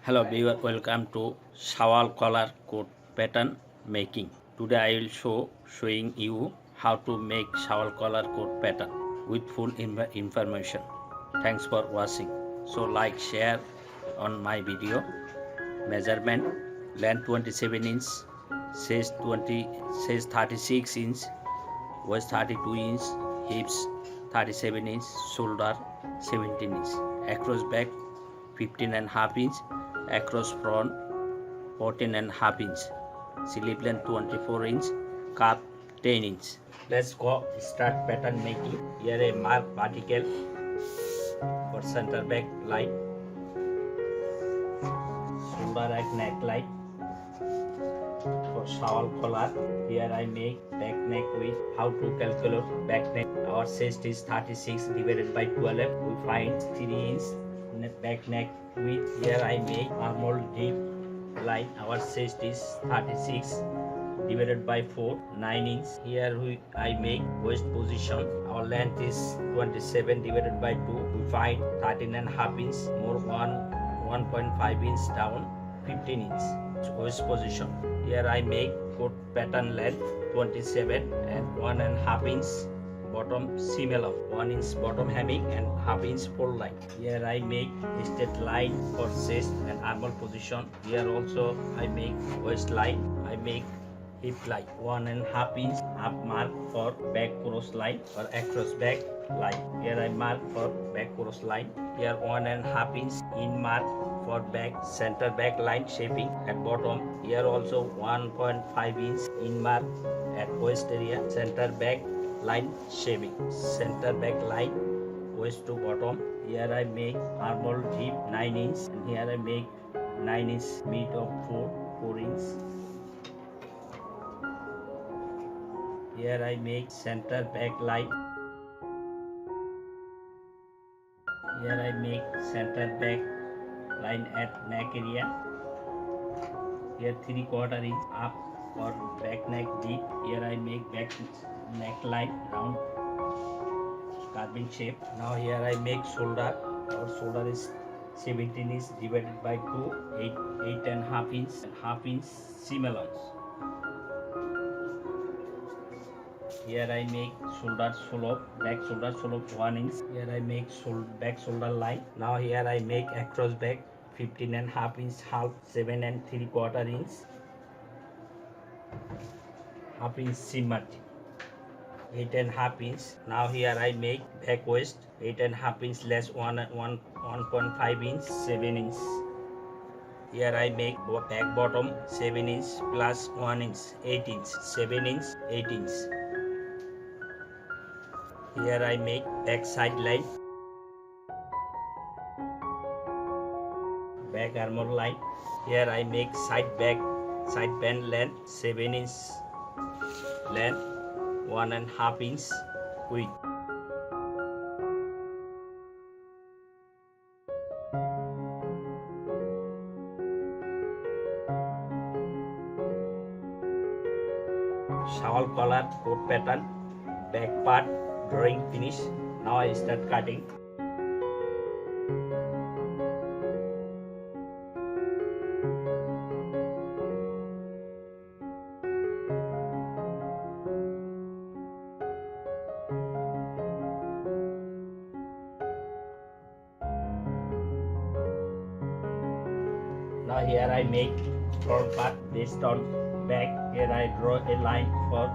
Hello viewer, welcome to Shawl Collar coat pattern making. Today I will showing you how to make shawl collar coat pattern with full information. Thanks for watching. So like share on my video. Measurement length 27 inch, says 36 inch, waist 32 inch, hips 37 inch, shoulder 17 inch, across back 15 and half inch, across front 14 and half inch, sleeve length 24 inch, cup 10 inch. Let's go start pattern making. Here a mark vertical for center back line, shoulder at neck line. For shawl collar, here I make back neck width. How to calculate back neck? Our chest is 36 divided by 12. We find 3 inch back neck width. Here I make armhole deep line. Our chest is 36 divided by 4, 9 inch. Here I make waist position. Our length is 27 divided by 2. We find 13 and half inch, more 1.5 inch down, 15 inch waist position. Here I make coat pattern length 27 and 1.5 inch bottom seam along, 1 inch bottom hemming and half inch fold line. Here I make a straight line for chest and armhole position. Here also I make waist line. I make hip line, 1.5 inch up mark for back cross line or across back line. Here I mark for back cross line. Here 1.5 inch in mark for back center back line shaping at bottom. Here also 1.5 inch in mark at waist area, center back line shaping, center back line waist to bottom. Here I make armhole deep 9 inch and here I make 9 inch mid of 4 inch. Here I make center back line. Here I make center back line at neck area. Here 3/4 inch up for back neck deep. Here I make back neck line round carving shape. Now here I make shoulder. Our shoulder is 17 inch divided by 2, 8.5 inch and half inch seam allowance. Here I make shoulder slope, back shoulder slope 1 inch. Here I make back shoulder line. Now here I make across back 15.5 inch half, 7 3/4 inch, half inch seam margin, 8.5 inch. Now here I make back waist 8.5 inch less 1.5 inch, 7 inch. Here I make back bottom 7 inch plus 1 inch, 8 inch, 7 inch, 8 inch. Here I make back side line, back armhole line. Here I make side bend length 7 inch length, 1.5 inch width. Shawl collar coat pattern, back part drawing finish. Now I start cutting. Now here I make front part based on back. Here I draw a line for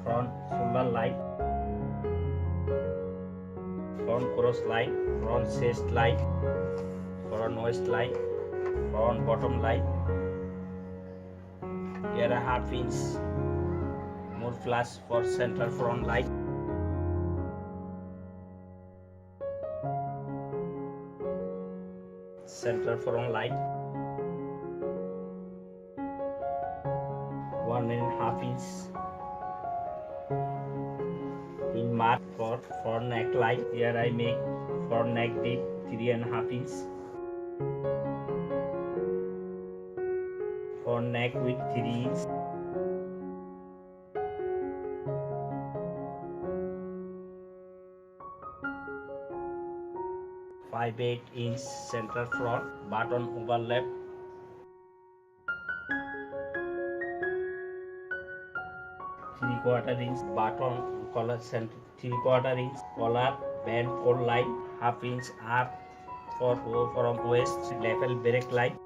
front shoulder line, front cross line, front chest line, front waist line, front bottom line. Here a half inch more flash for center front line. Center front line. 1.5 inch in mark for front neck line. Here I make front neck deep 3.5 inch. Front neck with 3 inch. .58 inch center front, button overlap 3/4 inch button collar, center 3/4 inch collar band 4 line, half inch arm from waist, lapel break line,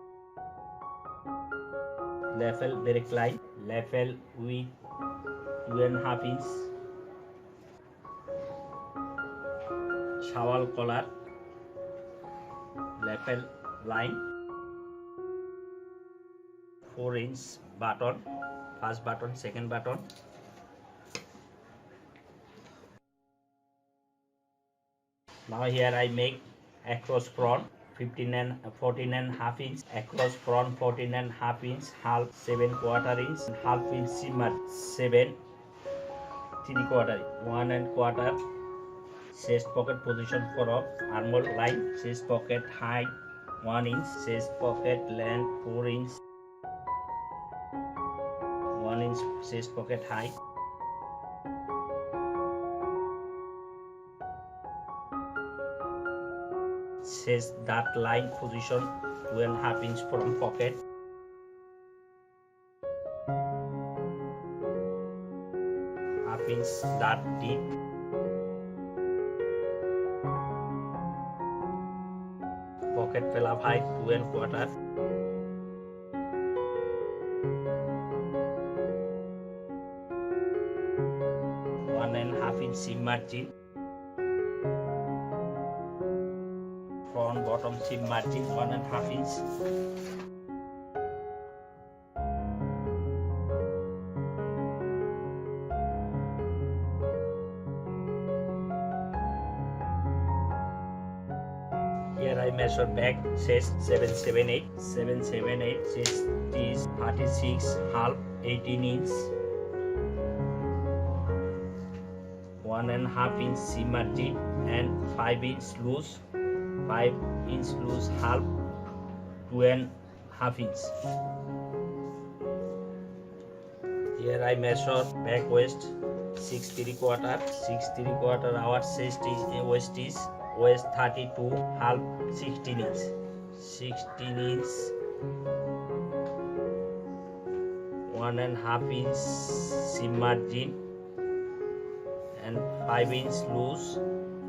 lapel with 2.5 inch, shawl collar, lapel line, 4 inch button, first button, second button. Now here I make across front 15 and 14.5 inch, across front 14.5 inch, half 7/4 inch, half inch shimmer 7 3/4 1.25 chest pocket position for armhole line, chest pocket height 1 inch, chest pocket length 4 inch, 1 inch chest pocket height. Chest dart line position 2.5 inch from pocket. Half inch dart deep. Pocket flap height 2.25. 1.5 inch seam margin. Front bottom seam margin 1.5 inch. Here I measure back chest 778, chest is 36, half 18 inch, 1.5 inch seam margin and 5 inch loose, 5 inch loose, half 2.5 inch. Here I measure back waist 6 3/4, our chest is waist 32, half 16 inch, 1.5 inch seam margin and 5 inch loose,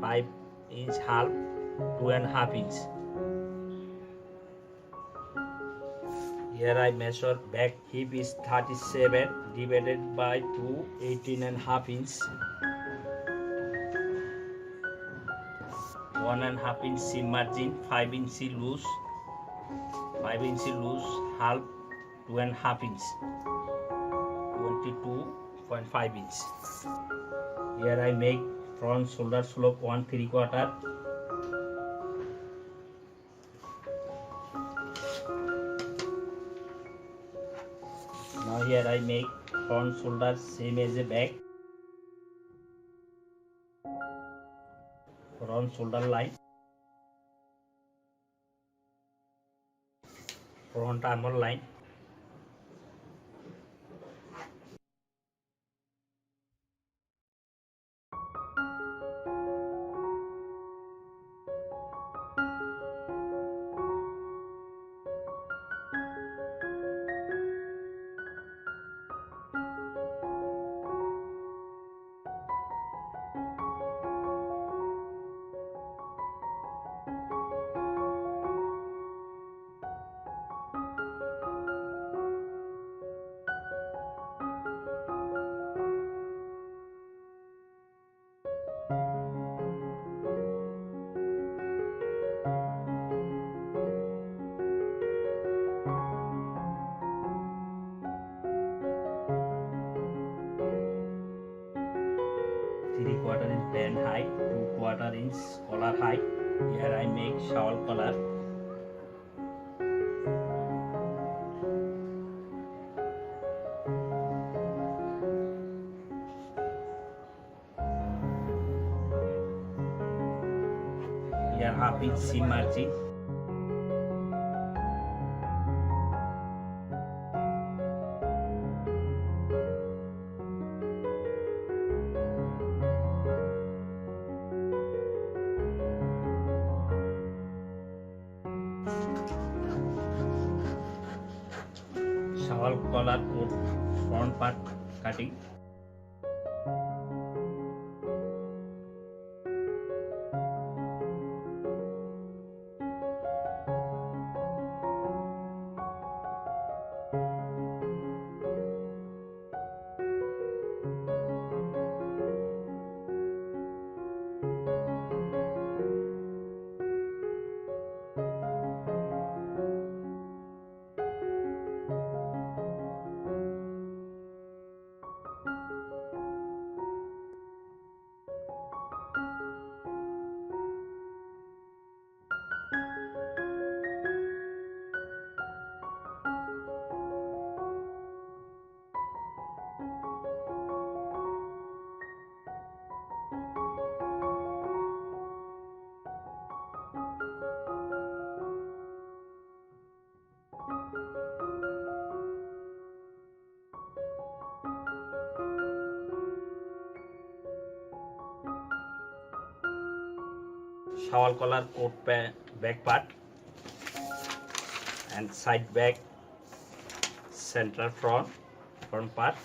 5 inch half, 2.5 inch. Here I measure back hip is 37 divided by 2, 18.5 inch. 1.5 inch seam margin, 5 inch loose, half 2.5 inch, 22.5 inch. Here I make front shoulder slope 1 3/4. Now here I make front shoulder same as a back. Front shoulder line, front armhole line, three-quarter inch band height, 2/4 inch collar height. Here I make shawl collar. Here half inch seam margin. Shawl collar front part cutting. shawl collar back part and side back, center front part.